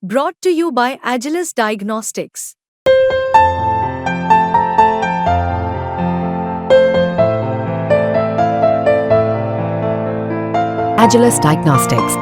Brought to you by Agilus Diagnostics. Agilus Diagnostics.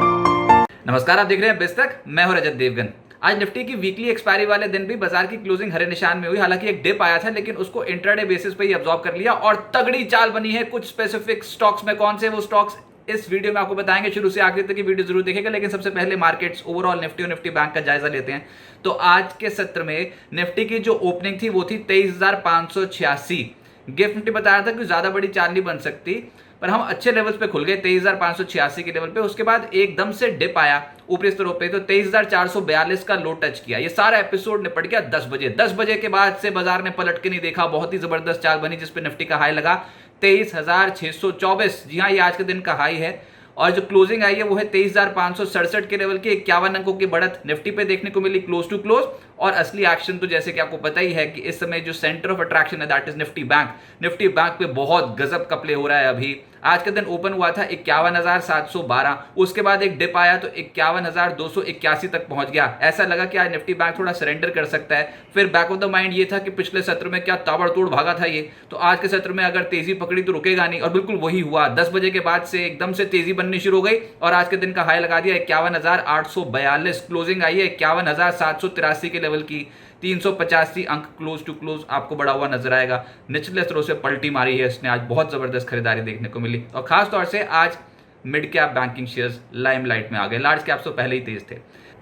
नमस्कार, आप देख रहे हैं बिस्तक। मैं हूं रजत देवगन। आज निफ्टी की वीकली एक्सपायरी वाले दिन भी बाजार की क्लोजिंग हरे निशान में हुई। हालांकि एक डिप आया था, लेकिन उसको इंट्राडे बेसिस पे ही अब्सॉर्ब कर लिया और तगड़ी चाल बनी है। कुछ स्पेसिफिक स्टॉक्स में, कौन से वो स्टॉक्स इस वीडियो में आपको बताएंगे। शुरू से आखिर तक की वीडियो जरूर देखेगा, लेकिन सबसे पहले मार्केट्स ओवरऑल निफ्टी और निफ्टी बैंक का जायजा लेते हैं। तो आज के सत्र में निफ्टी की जो ओपनिंग थी वो थी 23,586। गिफ्ट निफ्टी बताया था कि ज्यादा बड़ी चाल नहीं बन सकती, पर हम अच्छे लेवल्स पे खुल गए 23,586 के लेवल पे। उसके बाद एकदम से डिप आया ऊपरी स्तरों पे, तो 23,442 का लो टच किया। ये सारा एपिसोड निपट गया 10 बजे। 10 बजे के बाद से बाजार ने पलट के नहीं देखा। बहुत ही जबरदस्त चाल बनी, जिसपे निफ्टी का हाई लगा 23,624। जी हाँ, ये आज के दिन का हाई है। और जो क्लोजिंग आई है वो है 23,567 के लेवल की। 51 अंकों की बढ़त निफ्टी पे देखने को मिली क्लोज टू क्लोज। और असली एक्शन तो जैसे कि आपको पता ही है कि इस समय जो सेंटर ऑफ अट्रैक्शन है that is Nifty bank. Nifty bank पे बहुत गजब का प्ले हो रहा है अभी। आज का दिन ओपन हुआ था 51,712। उसके बाद एक डिप आया तो 51,281 तक पहुंच गया। ऐसा लगा कि आज निफ्टी बैंक थोड़ा सरेंडर कर सकता है। फिर बैक ऑफ द माइंड ये था कि पिछले सत्र में क्या ताबड़तोड़ भागा था ये, तो आज के सत्र में अगर तेजी पकड़ी तो रुकेगा नहीं। और बिल्कुल वही हुआ। 10 बजे के बाद से एकदम से तेजी बननी शुरू हो गई और आज के दिन का हाई लगा दिया 51,842। क्लोजिंग आई है 51,783 के लेवल की। 385 अंक क्लोज टू क्लोज आपको बढ़ा हुआ नजर आएगा। निचले स्तरों से पलटी मारी है इसने। आज बहुत जबरदस्त खरीदारी देखने को मिली और खास तौर से आज mid cap banking shares limelight में आ गए। लार्ज कैप्स तो पहले ही तेज थे।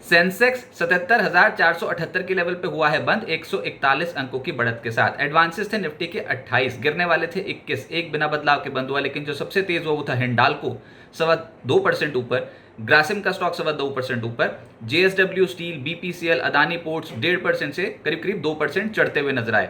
सेंसेक्स 77,478 के लेवल पे हुआ है बंद 141 अंकों की बढ़त के साथ। एडवांसेस थे निफ्टी के 28, गिरने वाले थे 21। एक बिना बदलाव के बंद हुआ, लेकिन जो सबसे तेज हुआ वो था हिंडाल्को 2.25% ऊपर। ग्रासिम का स्टॉक 2.25% ऊपर। JSW steel, BPCL, Adani ports 1.5% से करीब करीब 2% चढ़ते हुए नजर आए।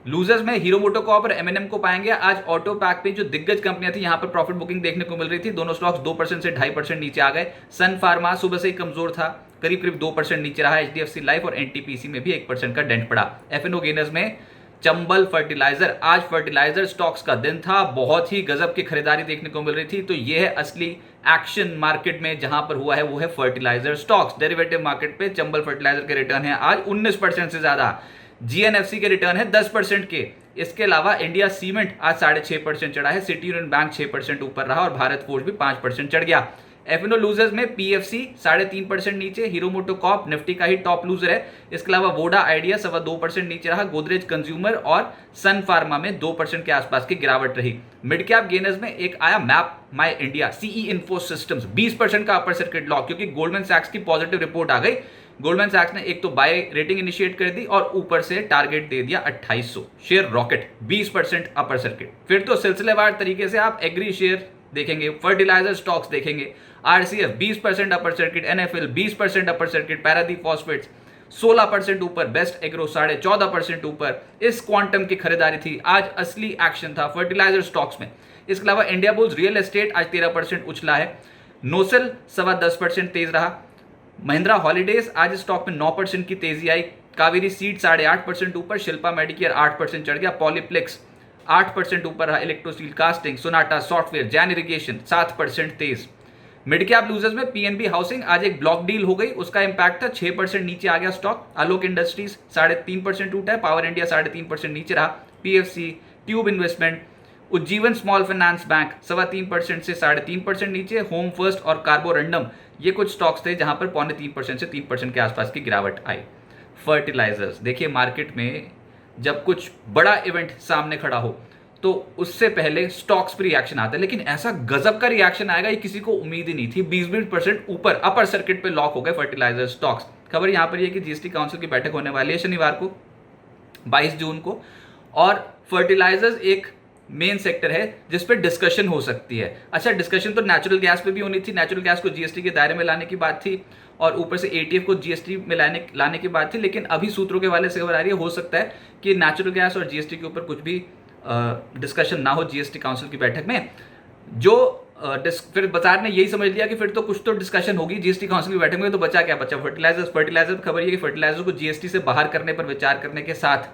लूजर्स में हीरो मोटोकॉर्प और एमएनएम को पाएंगे। आज ऑटो पैक पे जो दिग्गज कंपनियां थी, यहां पर प्रॉफिट बुकिंग देखने को मिल रही थी। दोनों स्टॉक्स 2% से 2.5% नीचे आ गए। सन फार्मा सुबह से ही कमजोर था, करीब करीब 2% नीचे रहा। एचडीएफसी लाइफ और एनटीपीसी में भी 1% का डेंट पड़ा। एफएनओ गेनर्स में चंबल फर्टिलाइजर, आज फर्टिलाइजर स्टॉक्स का दिन था। बहुत ही गजब की खरीदारी देखने को मिल रही थी। तो यह है असली एक्शन मार्केट में जहां पर हुआ है वो है फर्टिलाइजर स्टॉक्स। डेरिवेटिव मार्केट पे चंबल फर्टिलाइजर के रिटर्न है आज 19% से ज्यादा। जीएनएफसी के रिटर्न है 10% के। इसके अलावा इंडिया सीमेंट आज 6.5% चढ़ा है। सिटी यूनियन बैंक 6% ऊपर रहा और भारत फोर्ज भी 5% चढ़ गया। एफएनओ लूजर्स में पीएफसी 3.5% नीचे। हीरो मोटोकॉर्प निफ्टी का ही टॉप लूजर है। इसके अलावा वोडा आइडिया 2.25% नीचे रहा। गोदरेज कंज्यूमर और सन फार्मा में 2% के आसपास की गिरावट रही। मिड कैप गेनर्स में एक आया मैप माई इंडिया, सीई इन्फो सिस्टम्स 20% का अपर सर्किट लॉक, क्योंकि गोल्डमैन सैक्स की पॉजिटिव रिपोर्ट आ गई। गोल्डमैन सैक्स ने एक तो बाय रेटिंग इनिशिएट कर दी और ऊपर से टारगेट दे दिया 2800। Share rocket 20% upper circuit. फिर तो सिलसिलेवार तरीके से आप एग्री शेयर देखेंगे, फर्टिलाइजर स्टॉक्स देखेंगे। RCF 20% upper circuit, NFL 20% upper circuit, Paradip phosphates 16% ऊपर, बेस्ट एग्रो 14.5% ऊपर। इस क्वांटम की खरीदारी थी। आज असली एक्शन था फर्टिलाइजर स्टॉक्स में। इसके अलावा इंडिया बुल्स रियल एस्टेट आज 13% उछला है। नोसेल 10.25% तेज रहा। महिंद्रा हॉलीडेज आज स्टॉक में 9% की तेजी आई। कावेरी सीड 8.5% ऊपर। शिल्पा मेडिकेयर 8% चढ़ गया। पॉलीप्लेक्स 8% ऊपर रहा। Electrosteel casting, Sonata software, Jain irrigation 7% तेज। मिड कैप लूजर्स में पीएनबी हाउसिंग आज एक ब्लॉक डील हो गई, उसका इंपैक्ट था 6% नीचे आ गया स्टॉक। आलोक इंडस्ट्रीज 3.5% टूटा है। पावर इंडिया 3.5% नीचे रहा। PFC, tube investment, Ujjivan small finance bank 3.25% से 3.5% नीचे। होम फर्स्ट और कार्बोरंडम ये कुछ स्टॉक्स थे जहां पर 2.25% से 3% के आसपास की गिरावट आई। फर्टिलाइजर्स देखिए, मार्केट में जब कुछ बड़ा इवेंट सामने खड़ा हो तो उससे पहले स्टॉक्स पर रिएक्शन आता है, लेकिन ऐसा गजब का रिएक्शन आएगा ये किसी को उम्मीद ही नहीं थी। 20% ऊपर अपर सर्किट पे लॉक हो गए फर्टिलाइजर स्टॉक्स। खबर यहां पर यह कि जीएसटी काउंसिल की बैठक होने वाली है शनिवार को 22 जून को, और फर्टिलाइजर्स एक मेन सेक्टर है जिस पे डिस्कशन हो सकती है। अच्छा, डिस्कशन तो नेचुरल गैस पे भी होनी थी। नेचुरल गैस को जीएसटी के दायरे में लाने की बात थी और ऊपर से एटीएफ को जीएसटी में लाने की बात थी, लेकिन अभी सूत्रों के हवाले से खबर आ रही है हो सकता है कि नेचुरल गैस और जीएसटी के ऊपर कुछ भी डिस्कशन ना हो जीएसटी काउंसिल की बैठक में। जो फिर बाजार ने यही समझ लिया कि फिर तो कुछ तो डिस्कशन होगी जीएसटी काउंसिल की बैठक में, तो बचा क्या? बचा फर्टिलाइजर। खबर ये कि फर्टिलाइजर को जीएसटी से बाहर करने पर विचार करने के साथ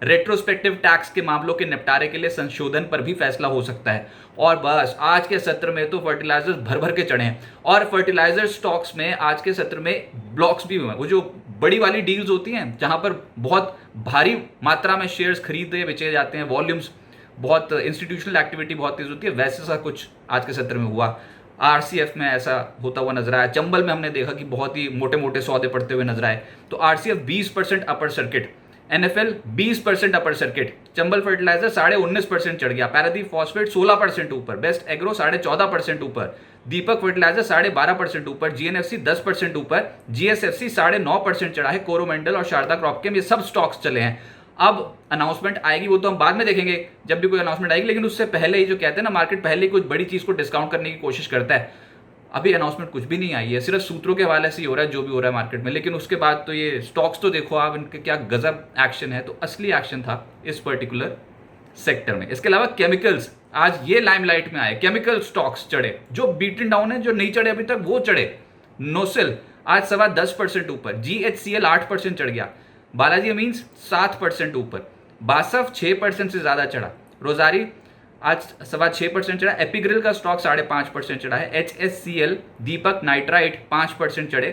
रेट्रोस्पेक्टिव टैक्स के मामलों के निपटारे के लिए संशोधन पर भी फैसला हो सकता है। और बस आज के सत्र में तो फर्टिलाइजर्स भर भर के चढ़े हैं, और फर्टिलाइजर स्टॉक्स में आज के सत्र में ब्लॉक्स भी हुए हैं। वो जो बड़ी वाली डील्स होती हैं जहां पर बहुत भारी मात्रा में शेयर्स खरीदे बेचे जाते हैं, वॉल्यूम्स बहुत, इंस्टीट्यूशनल एक्टिविटी बहुत तेज होती है, वैसे सा कुछ आज के सत्र में हुआ। आरसीएफ में ऐसा होता हुआ नजर आया, चंबल में हमने देखा कि बहुत ही मोटे मोटे सौदे पड़ते हुए नजर आए। तो RCF 20% upper circuit, NFL 20% upper circuit, Chambal fertiliser 19.5% चढ़ गया, पैरादीप फॉस्फेट 16% ऊपर, बेस्ट एग्रो 14.5% ऊपर, दीपक फर्टिलाइजर 12.5% ऊपर, जीएनएफसी 10% ऊपर, जीएसएफसी 9.5% चढ़ा है, कोरोमंडल और शारदा क्रॉपकेम ये सब स्टॉक्स चले हैं। अब अनाउंसमेंट आएगी, वो तो हम बाद में देखेंगे जब भी कोई अनाउंसमेंट आएगी, लेकिन उससे पहले ही जो कहते हैं ना, मार्केट पहले ही कुछ बड़ी चीज को डिस्काउंट करने की कोशिश करता है। अभी अनाउंसमेंट कुछ भी नहीं आई है, सिर्फ सूत्रों के हवाले से ही हो रहा है जो भी हो रहा है मार्केट में, लेकिन उसके बाद तो ये स्टॉक्स तो देखो आप, इनके क्या गजब एक्शन है। तो असली एक्शन था इस पर्टिकुलर सेक्टर में। इसके अलावा केमिकल्स आज ये लाइमलाइट में आए, केमिकल स्टॉक्स चढ़े, जो बीटन डाउन है, जो नहीं चढ़े अभी तक वो चढ़े। नोसेल आज 10% ऊपर, जीएचसीएल 8% चढ़ गया, बालाजी अमीन्स 7% ऊपर, बासफ 6% से ज्यादा चढ़ा, रोजारी आज 6.25% चढ़ा, एपिग्रिल का स्टॉक 5.5% चढ़ा है, एचएससीएल, दीपक नाइट्राइट 5% चढ़े,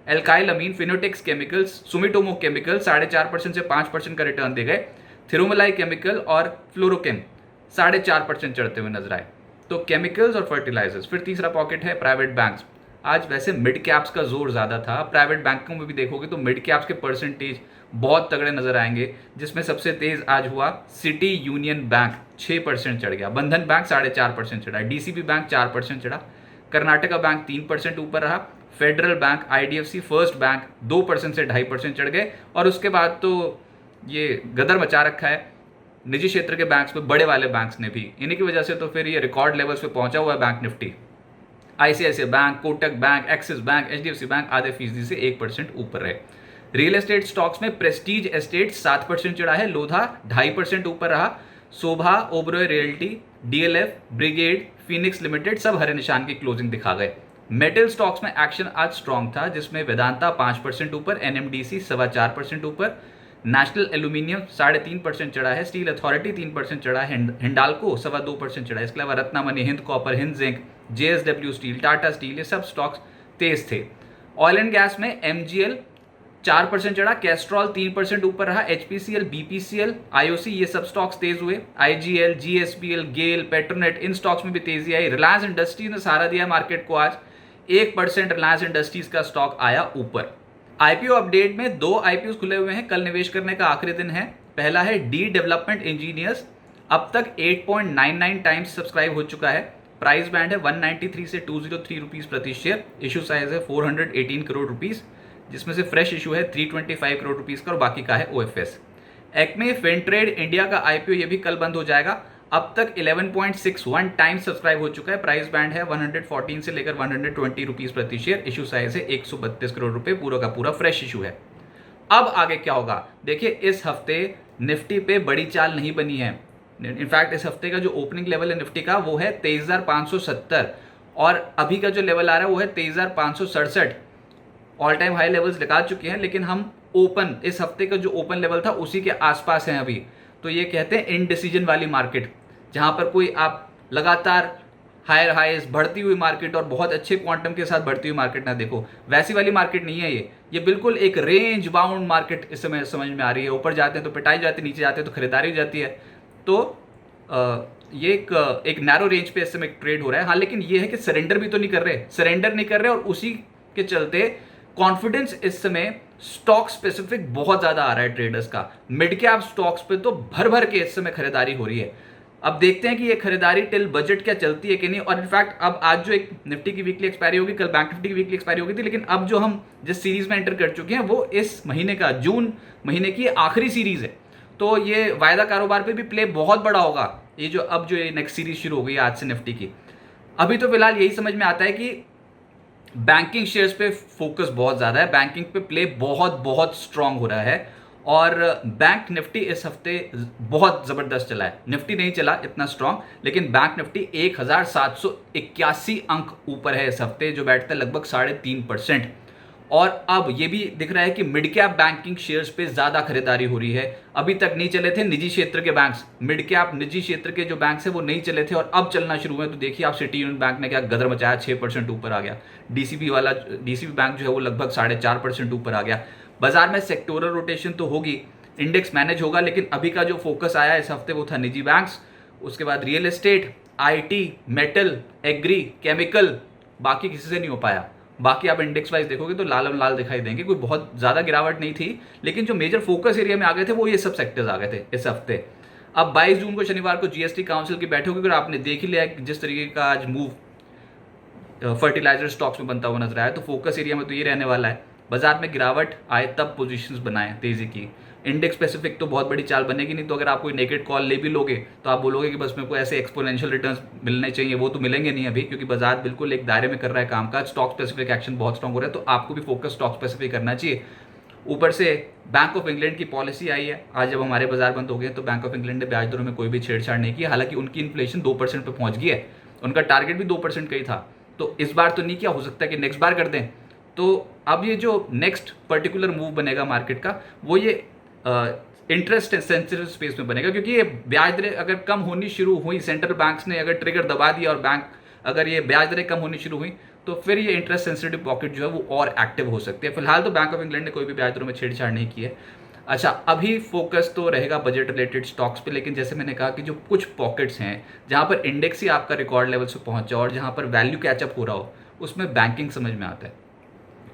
एल्काइल अमीन, फिनोटेक्स केमिकल्स, सुमिटोमो केमिकल 4.5% से 5% का रिटर्न दे गए, थिरुमलाई केमिकल और फ्लोरोकेम 4.5% चढ़ते हुए नजर आए। तो केमिकल्स और फर्टिलाइजर्स। फिर तीसरा पॉकेट है प्राइवेट बैंक्स। आज वैसे मिड कैप्स का जोर ज्यादा था, प्राइवेट बैंकों में भी देखोगे तो मिड कैप्स के परसेंटेज बहुत तगड़े नजर आएंगे, जिसमें सबसे तेज आज हुआ सिटी यूनियन बैंक 6% चढ़ गया, बंधन बैंक 4.5% चढ़ा, डीसीबी बैंक 4% चढ़ा, कर्नाटका बैंक 3% ऊपर रहा, federal bank, IDFC, first bank 2% से 2.5% चढ़ गए। और उसके बाद तो ये गदर मचा रखा है निजी क्षेत्र के बैंक्स पे, बड़े वाले बैंक्स ने भी, इन्हीं की वजह से तो फिर ये रिकॉर्ड लेवल्स पे पहुंचा हुआ है bank Nifty. ICICI bank, Kotak bank, Axis bank, HDFC bank आधे फीसदी से 1% ऊपर रहे। रियल एस्टेट स्टॉक्स में प्रेस्टीज एस्टेट 7% चढ़ा है, लोधा 2.5% ऊपर रहा, Sobha, Oberoi realty, DLF, Brigade, Phoenix limited सब हरे निशान की क्लोजिंग दिखा गए। मेटल स्टॉक्स में एक्शन आज स्ट्रॉन्ग था, जिसमें वेदांता 5% ऊपर, एनएमडीसी 4.25% ऊपर, नेशनल एल्यूमिनियम 3.5% चढ़ा है, स्टील अथॉरिटी 3% चढ़ा है, हिंडाल्को 2.25% चढ़ा है। इसके अलावा Ratnamani, Hind copper, Hind zinc, JSW steel, Tata steel ये सब स्टॉक्स तेज थे। ऑयल एंड गैस में एमजीएल 4% चढ़ा, कैस्ट्रॉल 3% ऊपर रहा, एचपीसीएल, बीपीसीएल, आईओसी ये सब स्टॉक्स तेज हुए, आईजीएल, जीएसपीएल, गेल, पेट्रोनेट इन स्टॉक्स में भी तेजी आई। रिलायंस इंडस्ट्रीज ने सहारा दिया मार्केट को, आज 1% रिलायंस इंडस्ट्रीज का स्टॉक आया ऊपर। आईपीओ अपडेट में 2 आईपीओ खुले हुए हैं, कल निवेश करने का आखिरी दिन है। पहला है डी डेवलपमेंट इंजीनियर्स, अब तक 8.99 टाइम्स सब्सक्राइब हो चुका है, प्राइस बैंड है 193 से 203 रुपीज प्रति शेयर, इशू साइज है 418 करोड़ रुपीज, जिसमें से फ्रेश इशू है 325 करोड़ रुपीज का और बाकी का है ओएफएस। एक्मे फिनट्रेड इंडिया का आईपीओ ये भी कल बंद हो जाएगा, अब तक 11.61 टाइम्स सब्सक्राइब हो चुका है, प्राइस बैंड है 114 से लेकर 120 रुपीज प्रति शेयर, इशू साइज है 132 करोड़ रुपए, पूरा का पूरा फ्रेश इशू है। अब आगे क्या होगा देखिए, इस हफ्ते निफ्टी पे बड़ी चाल नहीं बनी है। इनफैक्ट इस हफ्ते का जो ओपनिंग लेवल है निफ्टी का वो है 23,570 और अभी का जो लेवल आ रहा है वो है 23,567। ऑल टाइम हाई लेवल्स लगा चुके हैं, लेकिन हम ओपन, इस हफ्ते का जो ओपन लेवल था उसी के आसपास हैं अभी। तो ये कहते हैं इनडिसीजन वाली मार्केट, जहां पर कोई आप लगातार हायर हाइज बढ़ती हुई मार्केट और बहुत अच्छे क्वांटम के साथ बढ़ती हुई मार्केट ना देखो, वैसी वाली मार्केट नहीं है ये बिल्कुल एक रेंज बाउंड मार्केट इस समय समझ में आ रही है। ऊपर जाते हैं तो पिटाई जाती है, नीचे जाते हैं तो खरीदारी हो जाती है। तो ये एक नैरो रेंज पे इस समय ट्रेड हो रहा है। हाँ, लेकिन ये है कि सरेंडर भी तो नहीं कर रहे और उसी के चलते कॉन्फिडेंस इस समय स्टॉक स्पेसिफिक बहुत ज्यादा आ रहा है ट्रेडर्स का। मिड कैप स्टॉक्स पे तो भर भर के इस समय खरीदारी हो रही है। अब देखते हैं कि ये खरीदारी टिल बजट क्या चलती है कि नहीं। और इनफैक्ट अब आज जो एक निफ्टी की वीकली एक्सपायरी होगी, कल बैंक निफ्टी की वीकली एक्सपायरी होगी थी, लेकिन अब जो हम जिस सीरीज में एंटर कर चुके हैं वो इस महीने का, जून महीने की आखिरी सीरीज है। तो ये वायदा कारोबार पे भी प्ले बहुत बड़ा होगा। ये जो अब जो ये नेक्स्ट सीरीज शुरू हो गई आज से निफ्टी की, अभी तो फिलहाल यही समझ में आता है कि बैंकिंग शेयर्स पे फोकस बहुत ज्यादा है, बैंकिंग पे प्ले बहुत स्ट्रांग हो रहा है। और बैंक निफ्टी इस हफ्ते बहुत जबरदस्त चला है। निफ्टी नहीं चला इतना स्ट्रांग, लेकिन बैंक निफ्टी 1781 अंक ऊपर है इस हफ्ते, जो बैठता है लगभग 3.5%। और अब ये भी दिख रहा है कि मिड कैप बैंकिंग शेयर्स पे ज्यादा खरीदारी हो रही है। अभी तक नहीं चले थे निजी क्षेत्र के बैंक्स, मिड कैप निजी क्षेत्र के जो बैंक्स है वो नहीं चले थे और अब चलना शुरू हुए। तो देखिए आप सिटी यूनियन बैंक ने क्या गदर मचाया, 6% ऊपर आ गया। डीसीबी बैंक जो है वो लगभग 4.5% ऊपर आ गया। बाजार में सेक्टोरल रोटेशन तो होगी, इंडेक्स मैनेज होगा, लेकिन अभी का जो फोकस आया इस हफ्ते वो था निजी बैंक्स, उसके बाद real estate, IT, metal, agri, chemical, बाकी किसी से नहीं हो पाया। बाकी आप इंडेक्स वाइज देखोगे तो लाल दिखाई देंगे, कोई बहुत ज़्यादा गिरावट नहीं थी, लेकिन जो मेजर फोकस एरिया में आ गए थे वो ये सब सेक्टर्स आ गए थे इस हफ्ते। अब 22 जून को शनिवार को जीएसटी काउंसिल की बैठक होगी, अगर आपने देख ही लिया जिस तरीके का आज मूव फर्टिलाइजर स्टॉक्स में बनता हुआ नजर आया, तो फोकस एरिया में तो ये रहने वाला है, बाजार में गिरावट आए तब पोजीशंस बनाएं तेजी की। इंडेक्स स्पेसिफिक तो बहुत बड़ी चाल बनेगी नहीं, तो अगर आप कोई नेकेड कॉल ले भी लोगे तो आप बोलोगे कि बस मेरे को ऐसे एक्सपोनेंशियल रिटर्न्स मिलने चाहिए, वो तो मिलेंगे नहीं अभी, क्योंकि बाजार बिल्कुल एक दायरे में कर रहा है कामकाज। स्टॉक स्पेसिफिक एक्शन बहुत स्ट्रॉन्ग हो रहा है, तो आपको भी फोकस स्टॉक स्पेसिफिक करना चाहिए। ऊपर से बैंक ऑफ इंग्लैंड की पॉलिसी आई है, आज जब हमारे बाजार बंद हो गए तो बैंक ऑफ इंग्लैंड ने ब्याज दरों में कोई भी छेड़छाड़ नहीं की, हालांकि उनकी इन्फ्लेशन 2% पे पहुंच गई है, उनका टारगेट भी 2% का ही था, तो इस बार तो नहीं किया, हो सकता है कि नेक्स्ट बार कर दें। तो अब ये जो नेक्स्ट पर्टिकुलर मूव बनेगा मार्केट का वो ये इंटरेस्ट सेंसिटिव स्पेस में बनेगा, क्योंकि ये ब्याज दरें अगर कम होनी शुरू हुई, सेंट्रल बैंक्स ने अगर ट्रिगर दबा दिया और बैंक अगर ये ब्याज दरें कम होनी शुरू हुई तो फिर ये इंटरेस्ट सेंसिटिव पॉकेट जो है वो और एक्टिव हो सकती है। फिलहाल तो बैंक ऑफ इंग्लैंड ने कोई भी ब्याज दरों में छेड़छाड़ नहीं की है। अच्छा, अभी फोकस तो रहेगा बजट रिलेटेड स्टॉक्स पे, लेकिन जैसे मैंने कहा कि जो कुछ पॉकेट्स हैं जहां पर इंडेक्स ही आपका रिकॉर्ड लेवल से पहुंचा और जहां पर वैल्यू कैचअप हो रहा हो, उसमें बैंकिंग समझ में आता है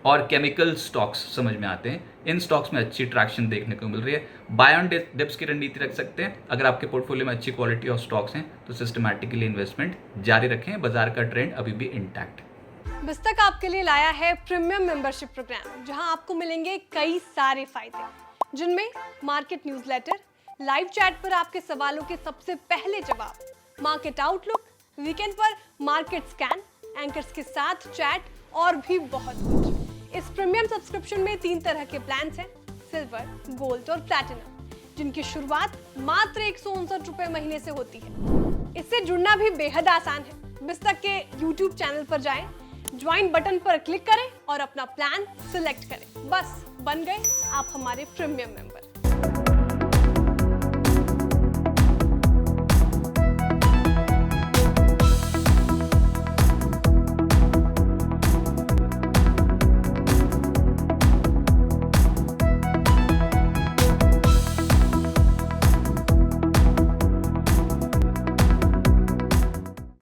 और केमिकल स्टॉक्स समझ में आते हैं। इन स्टॉक्स में अच्छी ट्रैक्शन देखने को मिल रही है। बाय ऑन डिप्स की रणनीति रख सकते हैं। अगर आपके पोर्टफोलियो में अच्छी क्वालिटी ऑफ स्टॉक्स हैं तो सिस्टमैटिकली इन्वेस्टमेंट जारी रखें, बाजार का ट्रेंड अभी भी इंटैक्ट। बिस्तक आपके लिए लाया है प्रीमियम मेंबरशिप प्रोग्राम, जहां आपको मिलेंगे कई सारे फायदे, जिनमें मार्केट न्यूज़लेटर, लाइव चैट पर आपके सवालों के सबसे पहले जवाब, मार्केट आउटलुक, वीकेंड पर मार्केट स्कैन, एंकर्स के साथ चैट और भी बहुत कुछ। इस प्रीमियम सब्सक्रिप्शन में 3 तरह के प्लान्स हैं, सिल्वर, गोल्ड और प्लैटिनम, जिनकी शुरुआत मात्र 159 रुपए महीने से होती है। इससे जुड़ना भी बेहद आसान है। बिस्तक के YouTube चैनल पर जाएं, ज्वाइन बटन पर क्लिक करें और अपना प्लान सिलेक्ट करें। बस बन गए आप हमारे प्रीमियम मेंबर।